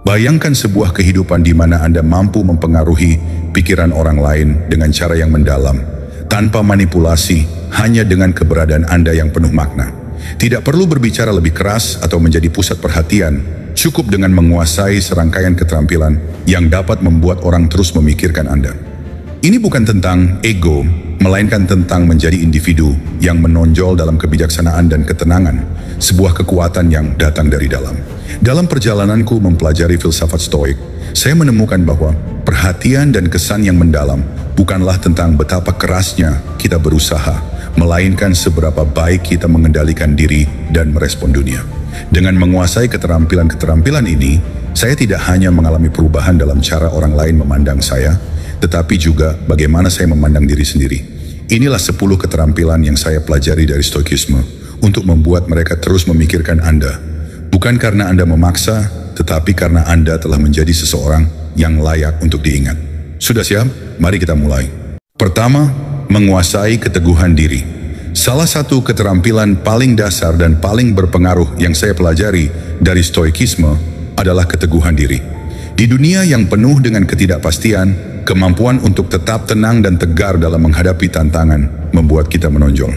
Bayangkan sebuah kehidupan di mana Anda mampu mempengaruhi pikiran orang lain dengan cara yang mendalam, tanpa manipulasi, hanya dengan keberadaan Anda yang penuh makna. Tidak perlu berbicara lebih keras atau menjadi pusat perhatian, cukup dengan menguasai serangkaian keterampilan yang dapat membuat orang terus memikirkan Anda. Ini bukan tentang ego, melainkan tentang menjadi individu yang menonjol dalam kebijaksanaan dan ketenangan, sebuah kekuatan yang datang dari dalam. Dalam perjalananku mempelajari filsafat Stoik, saya menemukan bahwa perhatian dan kesan yang mendalam bukanlah tentang betapa kerasnya kita berusaha, melainkan seberapa baik kita mengendalikan diri dan merespon dunia. Dengan menguasai keterampilan-keterampilan ini, saya tidak hanya mengalami perubahan dalam cara orang lain memandang saya, tetapi juga bagaimana saya memandang diri sendiri. Inilah 10 keterampilan yang saya pelajari dari Stoikisme untuk membuat mereka terus memikirkan Anda. Bukan karena Anda memaksa, tetapi karena Anda telah menjadi seseorang yang layak untuk diingat. Sudah siap? Mari kita mulai. Pertama, menguasai keteguhan diri. Salah satu keterampilan paling dasar dan paling berpengaruh yang saya pelajari dari Stoikisme adalah keteguhan diri. Di dunia yang penuh dengan ketidakpastian, kemampuan untuk tetap tenang dan tegar dalam menghadapi tantangan membuat kita menonjol.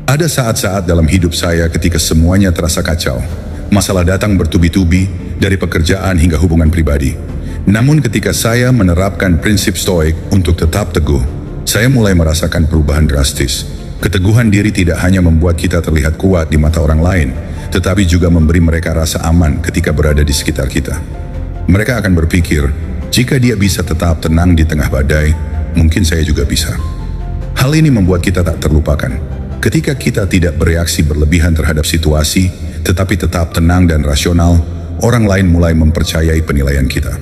Ada saat-saat dalam hidup saya ketika semuanya terasa kacau. Masalah datang bertubi-tubi, dari pekerjaan hingga hubungan pribadi. Namun ketika saya menerapkan prinsip Stoik untuk tetap teguh, saya mulai merasakan perubahan drastis. Keteguhan diri tidak hanya membuat kita terlihat kuat di mata orang lain, tetapi juga memberi mereka rasa aman ketika berada di sekitar kita. Mereka akan berpikir, jika dia bisa tetap tenang di tengah badai, mungkin saya juga bisa. Hal ini membuat kita tak terlupakan. Ketika kita tidak bereaksi berlebihan terhadap situasi, tetapi tetap tenang dan rasional, orang lain mulai mempercayai penilaian kita.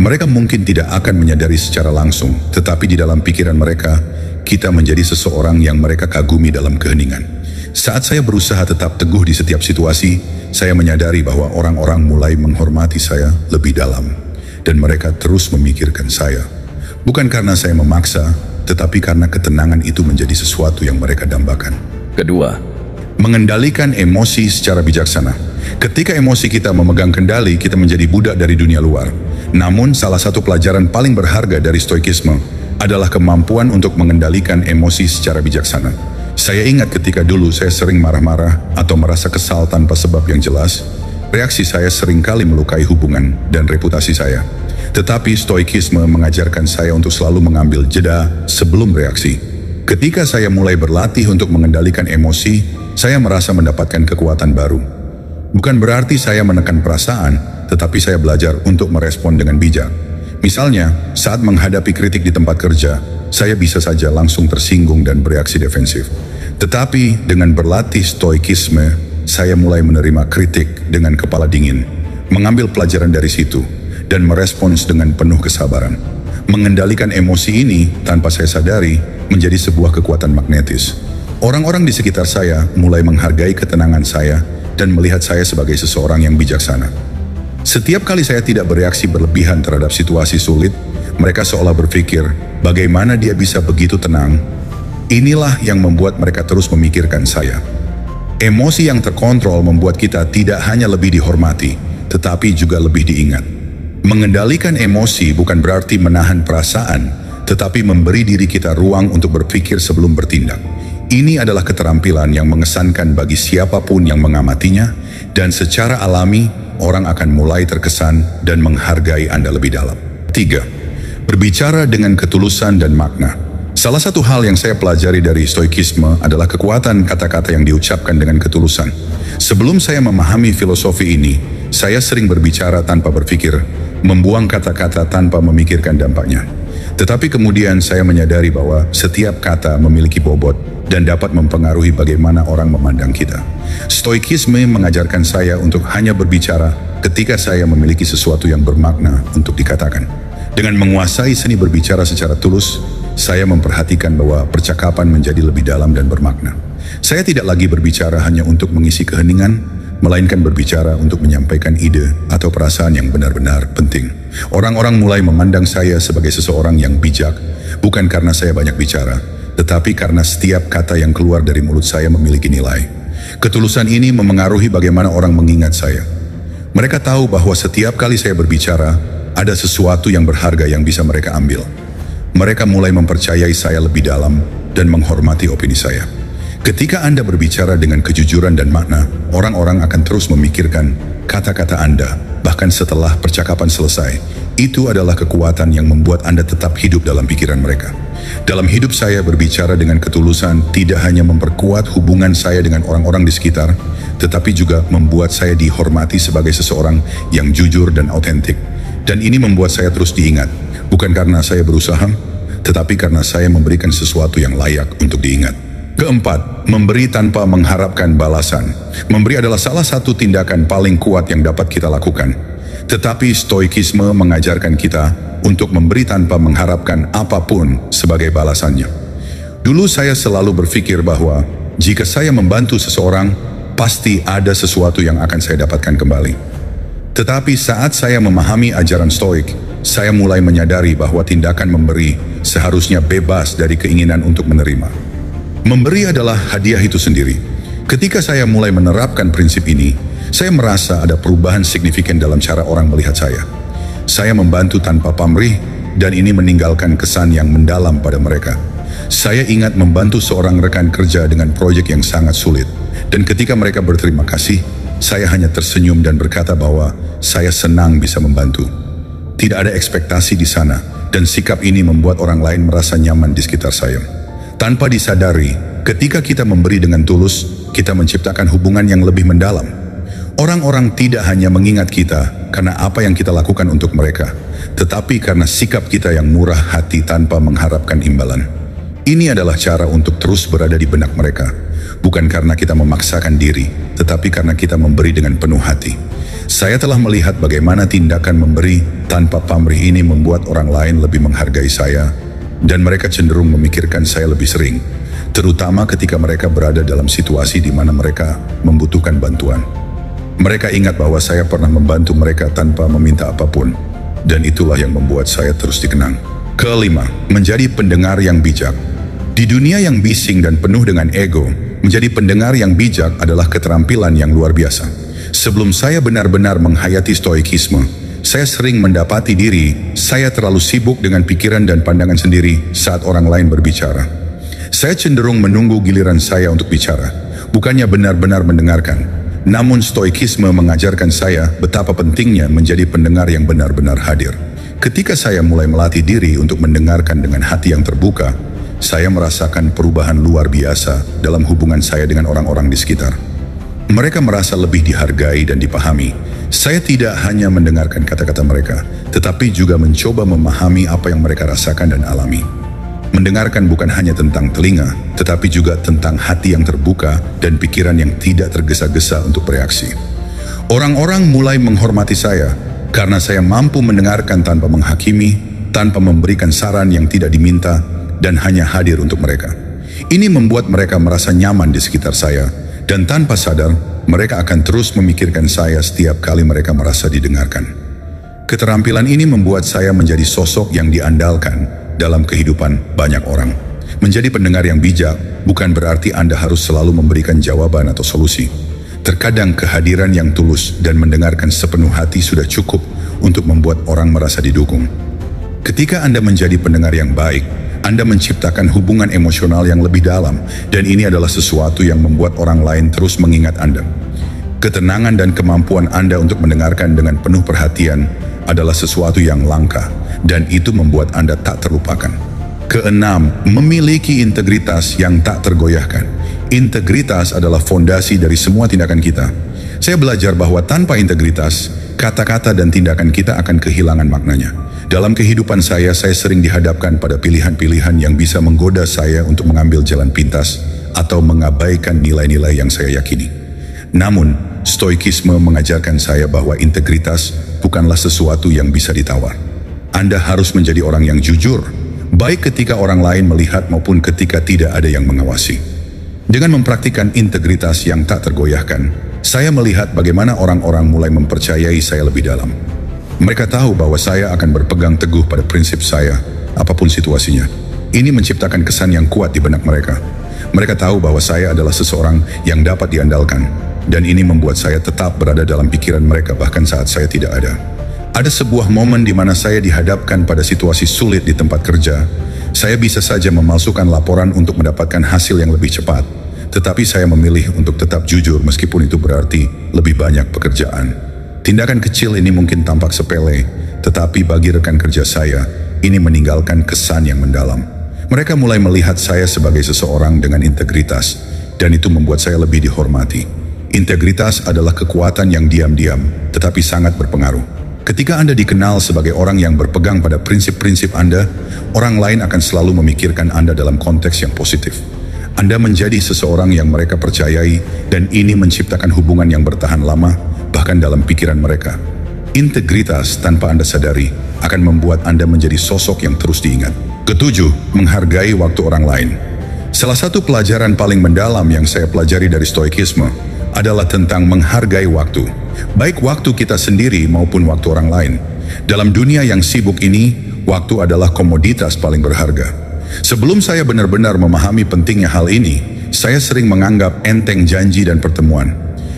Mereka mungkin tidak akan menyadari secara langsung, tetapi di dalam pikiran mereka, kita menjadi seseorang yang mereka kagumi dalam keheningan. Saat saya berusaha tetap teguh di setiap situasi, saya menyadari bahwa orang-orang mulai menghormati saya lebih dalam. Dan mereka terus memikirkan saya. Bukan karena saya memaksa, tetapi karena ketenangan itu menjadi sesuatu yang mereka dambakan. Kedua, mengendalikan emosi secara bijaksana. Ketika emosi kita memegang kendali, kita menjadi budak dari dunia luar. Namun, salah satu pelajaran paling berharga dari Stoikisme adalah kemampuan untuk mengendalikan emosi secara bijaksana. Saya ingat ketika dulu saya sering marah-marah atau merasa kesal tanpa sebab yang jelas. Reaksi saya seringkali melukai hubungan dan reputasi saya. Tetapi Stoikisme mengajarkan saya untuk selalu mengambil jeda sebelum reaksi. Ketika saya mulai berlatih untuk mengendalikan emosi, saya merasa mendapatkan kekuatan baru. Bukan berarti saya menekan perasaan, tetapi saya belajar untuk merespon dengan bijak. Misalnya, saat menghadapi kritik di tempat kerja, saya bisa saja langsung tersinggung dan bereaksi defensif. Tetapi dengan berlatih Stoikisme, saya mulai menerima kritik dengan kepala dingin, mengambil pelajaran dari situ, dan merespons dengan penuh kesabaran. Mengendalikan emosi ini tanpa saya sadari menjadi sebuah kekuatan magnetis. Orang-orang di sekitar saya mulai menghargai ketenangan saya dan melihat saya sebagai seseorang yang bijaksana. Setiap kali saya tidak bereaksi berlebihan terhadap situasi sulit, mereka seolah berpikir, bagaimana dia bisa begitu tenang? Inilah yang membuat mereka terus memikirkan saya. Emosi yang terkontrol membuat kita tidak hanya lebih dihormati, tetapi juga lebih diingat. Mengendalikan emosi bukan berarti menahan perasaan, tetapi memberi diri kita ruang untuk berpikir sebelum bertindak. Ini adalah keterampilan yang mengesankan bagi siapapun yang mengamatinya, dan secara alami, orang akan mulai terkesan dan menghargai Anda lebih dalam. 3. Berbicara dengan ketulusan dan makna. Salah satu hal yang saya pelajari dari Stoikisme adalah kekuatan kata-kata yang diucapkan dengan ketulusan. Sebelum saya memahami filosofi ini, saya sering berbicara tanpa berpikir, membuang kata-kata tanpa memikirkan dampaknya. Tetapi kemudian saya menyadari bahwa setiap kata memiliki bobot dan dapat mempengaruhi bagaimana orang memandang kita. Stoikisme mengajarkan saya untuk hanya berbicara ketika saya memiliki sesuatu yang bermakna untuk dikatakan. Dengan menguasai seni berbicara secara tulus, saya memperhatikan bahwa percakapan menjadi lebih dalam dan bermakna. Saya tidak lagi berbicara hanya untuk mengisi keheningan, melainkan berbicara untuk menyampaikan ide atau perasaan yang benar-benar penting. Orang-orang mulai memandang saya sebagai seseorang yang bijak, bukan karena saya banyak bicara, tetapi karena setiap kata yang keluar dari mulut saya memiliki nilai. Ketulusan ini memengaruhi bagaimana orang mengingat saya. Mereka tahu bahwa setiap kali saya berbicara, ada sesuatu yang berharga yang bisa mereka ambil. Mereka mulai mempercayai saya lebih dalam dan menghormati opini saya. Ketika Anda berbicara dengan kejujuran dan makna, orang-orang akan terus memikirkan kata-kata Anda, bahkan setelah percakapan selesai. Itu adalah kekuatan yang membuat Anda tetap hidup dalam pikiran mereka. Dalam hidup saya, berbicara dengan ketulusan tidak hanya memperkuat hubungan saya dengan orang-orang di sekitar, tetapi juga membuat saya dihormati sebagai seseorang yang jujur dan autentik. Dan ini membuat saya terus diingat, bukan karena saya berusaha, tetapi karena saya memberikan sesuatu yang layak untuk diingat. Keempat, memberi tanpa mengharapkan balasan. Memberi adalah salah satu tindakan paling kuat yang dapat kita lakukan. Tetapi stoikisme mengajarkan kita untuk memberi tanpa mengharapkan apapun sebagai balasannya. Dulu saya selalu berpikir bahwa jika saya membantu seseorang, pasti ada sesuatu yang akan saya dapatkan kembali. Tetapi saat saya memahami ajaran stoik, saya mulai menyadari bahwa tindakan memberi seharusnya bebas dari keinginan untuk menerima. Memberi adalah hadiah itu sendiri. Ketika saya mulai menerapkan prinsip ini, saya merasa ada perubahan signifikan dalam cara orang melihat saya. Saya membantu tanpa pamrih, dan ini meninggalkan kesan yang mendalam pada mereka. Saya ingat membantu seorang rekan kerja dengan proyek yang sangat sulit, dan ketika mereka berterima kasih, saya hanya tersenyum dan berkata bahwa saya senang bisa membantu. Tidak ada ekspektasi di sana, dan sikap ini membuat orang lain merasa nyaman di sekitar saya. Tanpa disadari, ketika kita memberi dengan tulus, kita menciptakan hubungan yang lebih mendalam. Orang-orang tidak hanya mengingat kita karena apa yang kita lakukan untuk mereka, tetapi karena sikap kita yang murah hati tanpa mengharapkan imbalan. Ini adalah cara untuk terus berada di benak mereka, bukan karena kita memaksakan diri, tetapi karena kita memberi dengan penuh hati. Saya telah melihat bagaimana tindakan memberi tanpa pamrih ini membuat orang lain lebih menghargai saya, dan mereka cenderung memikirkan saya lebih sering, terutama ketika mereka berada dalam situasi di mana mereka membutuhkan bantuan. Mereka ingat bahwa saya pernah membantu mereka tanpa meminta apapun, dan itulah yang membuat saya terus dikenang. Kelima, menjadi pendengar yang bijak. Di dunia yang bising dan penuh dengan ego, menjadi pendengar yang bijak adalah keterampilan yang luar biasa. Sebelum saya benar-benar menghayati stoikisme, saya sering mendapati diri saya terlalu sibuk dengan pikiran dan pandangan sendiri saat orang lain berbicara. Saya cenderung menunggu giliran saya untuk bicara, bukannya benar-benar mendengarkan. Namun stoikisme mengajarkan saya betapa pentingnya menjadi pendengar yang benar-benar hadir. Ketika saya mulai melatih diri untuk mendengarkan dengan hati yang terbuka, saya merasakan perubahan luar biasa dalam hubungan saya dengan orang-orang di sekitar. Mereka merasa lebih dihargai dan dipahami. Saya tidak hanya mendengarkan kata-kata mereka, tetapi juga mencoba memahami apa yang mereka rasakan dan alami. Mendengarkan bukan hanya tentang telinga, tetapi juga tentang hati yang terbuka dan pikiran yang tidak tergesa-gesa untuk bereaksi. Orang-orang mulai menghormati saya karena saya mampu mendengarkan tanpa menghakimi, tanpa memberikan saran yang tidak diminta, dan hanya hadir untuk mereka. Ini membuat mereka merasa nyaman di sekitar saya, dan tanpa sadar, mereka akan terus memikirkan saya setiap kali mereka merasa didengarkan. Keterampilan ini membuat saya menjadi sosok yang diandalkan dalam kehidupan banyak orang. Menjadi pendengar yang bijak bukan berarti Anda harus selalu memberikan jawaban atau solusi. Terkadang kehadiran yang tulus dan mendengarkan sepenuh hati sudah cukup untuk membuat orang merasa didukung. Ketika Anda menjadi pendengar yang baik, Anda menciptakan hubungan emosional yang lebih dalam, dan ini adalah sesuatu yang membuat orang lain terus mengingat Anda. Ketenangan dan kemampuan Anda untuk mendengarkan dengan penuh perhatian adalah sesuatu yang langka, dan itu membuat Anda tak terlupakan. Keenam, memiliki integritas yang tak tergoyahkan. Integritas adalah fondasi dari semua tindakan kita. Saya belajar bahwa tanpa integritas, kata-kata dan tindakan kita akan kehilangan maknanya. Dalam kehidupan saya sering dihadapkan pada pilihan-pilihan yang bisa menggoda saya untuk mengambil jalan pintas atau mengabaikan nilai-nilai yang saya yakini. Namun, stoikisme mengajarkan saya bahwa integritas bukanlah sesuatu yang bisa ditawar. Anda harus menjadi orang yang jujur, baik ketika orang lain melihat maupun ketika tidak ada yang mengawasi. Dengan mempraktikkan integritas yang tak tergoyahkan, saya melihat bagaimana orang-orang mulai mempercayai saya lebih dalam. Mereka tahu bahwa saya akan berpegang teguh pada prinsip saya, apapun situasinya. Ini menciptakan kesan yang kuat di benak mereka. Mereka tahu bahwa saya adalah seseorang yang dapat diandalkan, dan ini membuat saya tetap berada dalam pikiran mereka bahkan saat saya tidak ada. Ada sebuah momen di mana saya dihadapkan pada situasi sulit di tempat kerja. Saya bisa saja memalsukan laporan untuk mendapatkan hasil yang lebih cepat, tetapi saya memilih untuk tetap jujur meskipun itu berarti lebih banyak pekerjaan. Tindakan kecil ini mungkin tampak sepele, tetapi bagi rekan kerja saya, ini meninggalkan kesan yang mendalam. Mereka mulai melihat saya sebagai seseorang dengan integritas, dan itu membuat saya lebih dihormati. Integritas adalah kekuatan yang diam-diam, tetapi sangat berpengaruh. Ketika Anda dikenal sebagai orang yang berpegang pada prinsip-prinsip Anda, orang lain akan selalu memikirkan Anda dalam konteks yang positif. Anda menjadi seseorang yang mereka percayai, dan ini menciptakan hubungan yang bertahan lama, bahkan dalam pikiran mereka. Integritas tanpa Anda sadari akan membuat Anda menjadi sosok yang terus diingat. Ketujuh, menghargai waktu orang lain. Salah satu pelajaran paling mendalam yang saya pelajari dari Stoikisme adalah tentang menghargai waktu, baik waktu kita sendiri maupun waktu orang lain. Dalam dunia yang sibuk ini, waktu adalah komoditas paling berharga. Sebelum saya benar-benar memahami pentingnya hal ini, saya sering menganggap enteng janji dan pertemuan.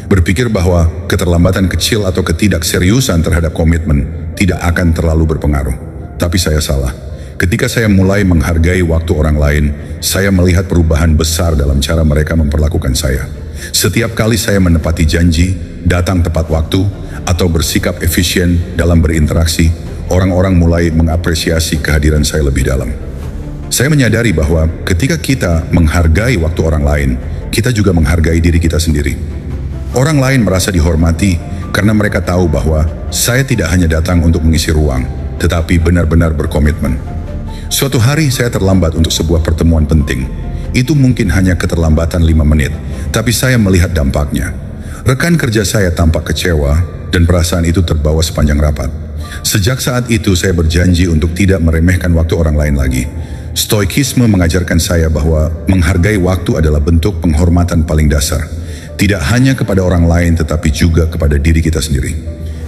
Berpikir bahwa keterlambatan kecil atau ketidakseriusan terhadap komitmen tidak akan terlalu berpengaruh. Tapi saya salah. Ketika saya mulai menghargai waktu orang lain, saya melihat perubahan besar dalam cara mereka memperlakukan saya. Setiap kali saya menepati janji, datang tepat waktu, atau bersikap efisien dalam berinteraksi, orang-orang mulai mengapresiasi kehadiran saya lebih dalam. Saya menyadari bahwa ketika kita menghargai waktu orang lain, kita juga menghargai diri kita sendiri. Orang lain merasa dihormati karena mereka tahu bahwa saya tidak hanya datang untuk mengisi ruang, tetapi benar-benar berkomitmen. Suatu hari saya terlambat untuk sebuah pertemuan penting. Itu mungkin hanya keterlambatan 5 menit, tapi saya melihat dampaknya. Rekan kerja saya tampak kecewa dan perasaan itu terbawa sepanjang rapat. Sejak saat itu saya berjanji untuk tidak meremehkan waktu orang lain lagi. Stoikisme mengajarkan saya bahwa menghargai waktu adalah bentuk penghormatan paling dasar. Tidak hanya kepada orang lain tetapi juga kepada diri kita sendiri.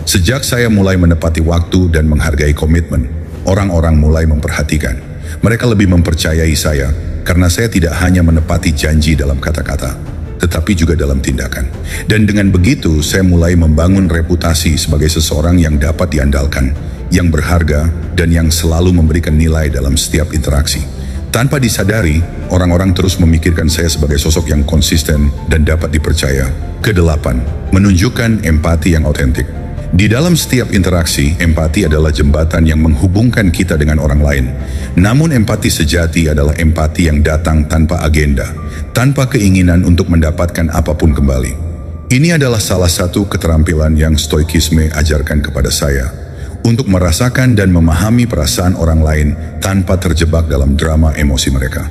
Sejak saya mulai menepati waktu dan menghargai komitmen, orang-orang mulai memperhatikan. Mereka lebih mempercayai saya karena saya tidak hanya menepati janji dalam kata-kata, tetapi juga dalam tindakan. Dan dengan begitu saya mulai membangun reputasi sebagai seseorang yang dapat diandalkan, yang berharga, dan yang selalu memberikan nilai dalam setiap interaksi. Tanpa disadari, orang-orang terus memikirkan saya sebagai sosok yang konsisten dan dapat dipercaya. Kedelapan, menunjukkan empati yang otentik. Di dalam setiap interaksi, empati adalah jembatan yang menghubungkan kita dengan orang lain. Namun empati sejati adalah empati yang datang tanpa agenda, tanpa keinginan untuk mendapatkan apapun kembali. Ini adalah salah satu keterampilan yang Stoikisme ajarkan kepada saya, untuk merasakan dan memahami perasaan orang lain tanpa terjebak dalam drama emosi mereka.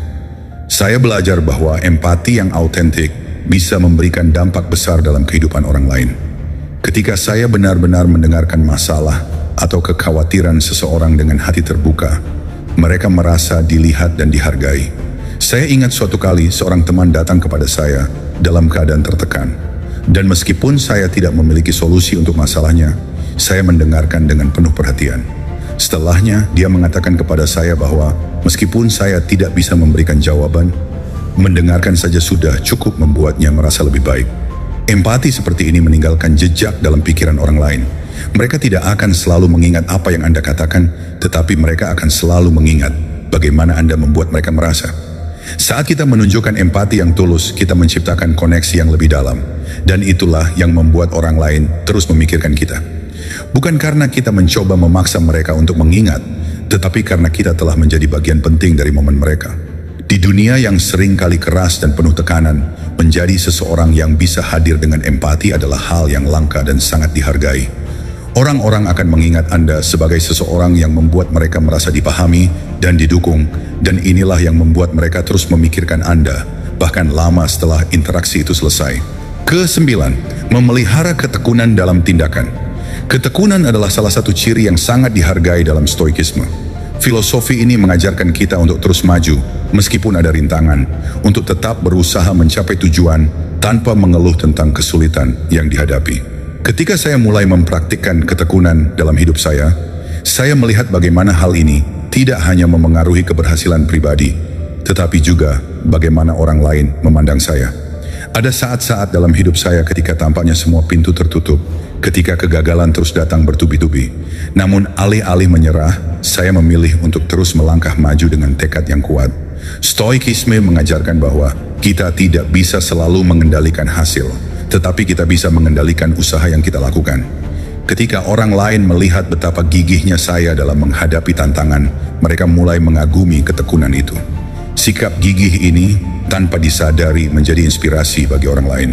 Saya belajar bahwa empati yang autentik bisa memberikan dampak besar dalam kehidupan orang lain. Ketika saya benar-benar mendengarkan masalah atau kekhawatiran seseorang dengan hati terbuka, mereka merasa dilihat dan dihargai. Saya ingat suatu kali seorang teman datang kepada saya dalam keadaan tertekan. Dan meskipun saya tidak memiliki solusi untuk masalahnya, saya mendengarkan dengan penuh perhatian. Setelahnya, dia mengatakan kepada saya bahwa meskipun saya tidak bisa memberikan jawaban, mendengarkan saja sudah cukup membuatnya merasa lebih baik. Empati seperti ini meninggalkan jejak dalam pikiran orang lain. Mereka tidak akan selalu mengingat apa yang Anda katakan, tetapi mereka akan selalu mengingat bagaimana Anda membuat mereka merasa. Saat kita menunjukkan empati yang tulus, kita menciptakan koneksi yang lebih dalam. Dan itulah yang membuat orang lain terus memikirkan kita. Bukan karena kita mencoba memaksa mereka untuk mengingat, tetapi karena kita telah menjadi bagian penting dari momen mereka. Di dunia yang sering kali keras dan penuh tekanan, menjadi seseorang yang bisa hadir dengan empati adalah hal yang langka dan sangat dihargai. Orang-orang akan mengingat Anda sebagai seseorang yang membuat mereka merasa dipahami dan didukung, dan inilah yang membuat mereka terus memikirkan Anda, bahkan lama setelah interaksi itu selesai. Kesembilan, memelihara ketekunan dalam tindakan. Ketekunan adalah salah satu ciri yang sangat dihargai dalam Stoikisme. Filosofi ini mengajarkan kita untuk terus maju, meskipun ada rintangan, untuk tetap berusaha mencapai tujuan tanpa mengeluh tentang kesulitan yang dihadapi. Ketika saya mulai mempraktikkan ketekunan dalam hidup saya melihat bagaimana hal ini tidak hanya memengaruhi keberhasilan pribadi, tetapi juga bagaimana orang lain memandang saya. Ada saat-saat dalam hidup saya ketika tampaknya semua pintu tertutup, ketika kegagalan terus datang bertubi-tubi. Namun alih-alih menyerah, saya memilih untuk terus melangkah maju dengan tekad yang kuat. Stoikisme mengajarkan bahwa kita tidak bisa selalu mengendalikan hasil, tetapi kita bisa mengendalikan usaha yang kita lakukan. Ketika orang lain melihat betapa gigihnya saya dalam menghadapi tantangan, mereka mulai mengagumi ketekunan itu. Sikap gigih ini tanpa disadari menjadi inspirasi bagi orang lain.